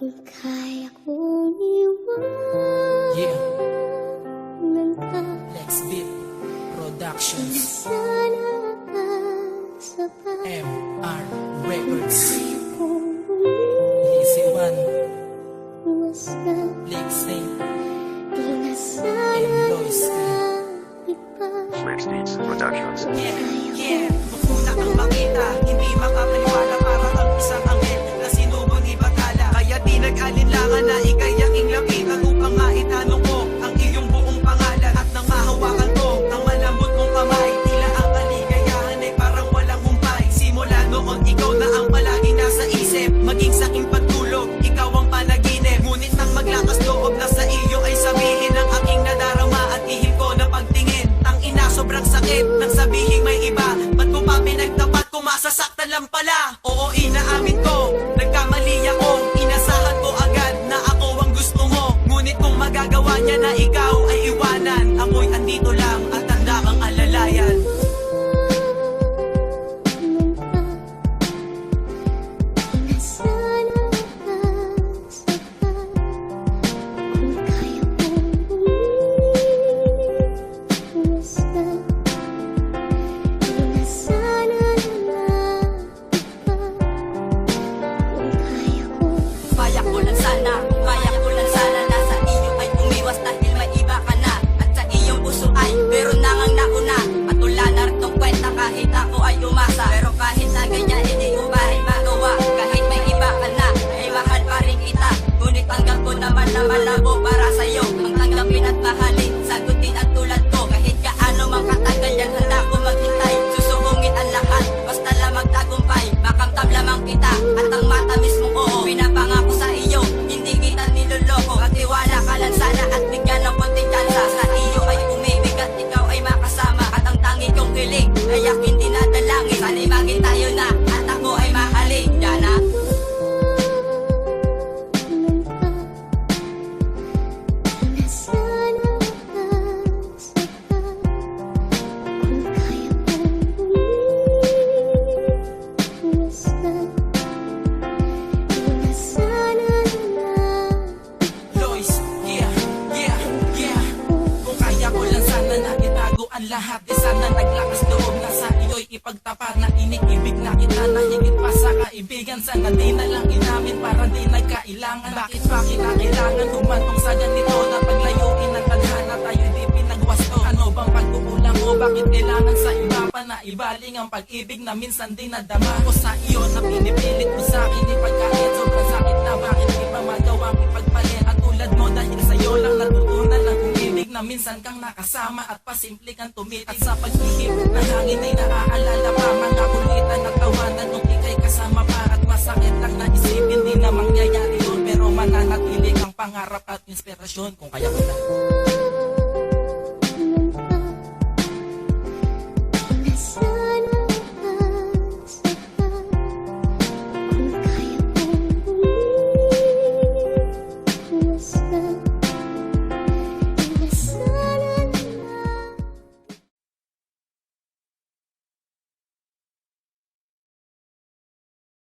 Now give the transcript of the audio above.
Kung kaya kong iwanan ka, Lex Beat Productions, sana kasabay. MR Records, Kaya kong Easy One, umasdan, Lex Saint, di na sana and Lois P. nalipad. Lex Beats Productions. Una kang makita, hindi makapaniwala, para ang isang anghel na sinubo ni Batala. Kaya di nag-alinlangan na ikay aking lapitan upang maitanong ko ang iyong buong pangalan. At nang mahawakan ko ang malambot mong kamay, tila ang kaligayahan ay parang walang humpay. Simula noon ikaw na ang palaging nasa isip, maging sa aking pagtulog, ikaw ang panaginip. Ngunit nang maglakas loob na sa iyo ay sabihin ang aking nadarama at ihim ko na pagtingin. Ang ina sobrang sakit nang sabihin may iba. Ba't ko pa pinagtapat kung masasaktan lang pala? Oo, inaamin ko, nagkamali ako. Inasahan ko agad na ako ang gusto mo. Ngunit kung magagawa niya na ikaw ay iwanan, ako'y andito lang at handa kang alalayan. Kaya ko lang sana nasa iyo ay umiwas dahil may iba ka na. At sa iyong puso ay meron na ngang nauna. Patula na rin tong kwenta kahit ako ay umasa. Pero kahit na ganyan hindi ko pa rin magawa. Kahit may iba ka na ay mahal pa rin kita. Ngunit hanggang ko naman na malabo para sa'yo. Ang tanggapin at mahalin, sagutin at tulad ko. Kahit gaano mang katagal yan handa ko maghintay. Susubungin ang lahat, basta lang magtagumpay. Makamtam lamang kita at ang matamis mong oo. Pinapangako sa iyo, hindi kita niloloko. Magtiwala ka lang sana at bigyan ng konting tsansa. Sa iyo ay umibig at ikaw ay makasama. At ang tangi kong kilig ay aking dinadalangin. Sana'y maging tayo na at ako ay mahalin. Yana. Lois, yeah. Kung kaya ko lang sana na itago ang lahat. Di sana naglakas loob na sa iyo'y ipagtapat. Na inig-ibig na kita na higit pa sa kaibigan. Sana di na lang inamin para di nagkailangan. Bakit pa kinakailangan humantong sa ganito? Na paglayuin ang tadhana tayo di pinagwasto. Ano bang pagkukulang mo? Bakit kailangan sa iba pa na ibaling ang pag-ibig na minsan di nadama ko sa iyo? Na pinipilit mo sa akin ipagkait. Sobrang sakit na bakit di pa magawang ipagpalit? At tulad mo dahil sa'yo lang natutunan ang umibig na minsan kang nakasama at pasimple kang tumitig. At sa pag-ihip na hangin ay naaalala pa mga kulitan at tawanan nung ikay kasama pa. At masakit lang na isipin di na mangyayari yun, pero mananatili kang pangarap at inspirasyon kung kaya ko lang.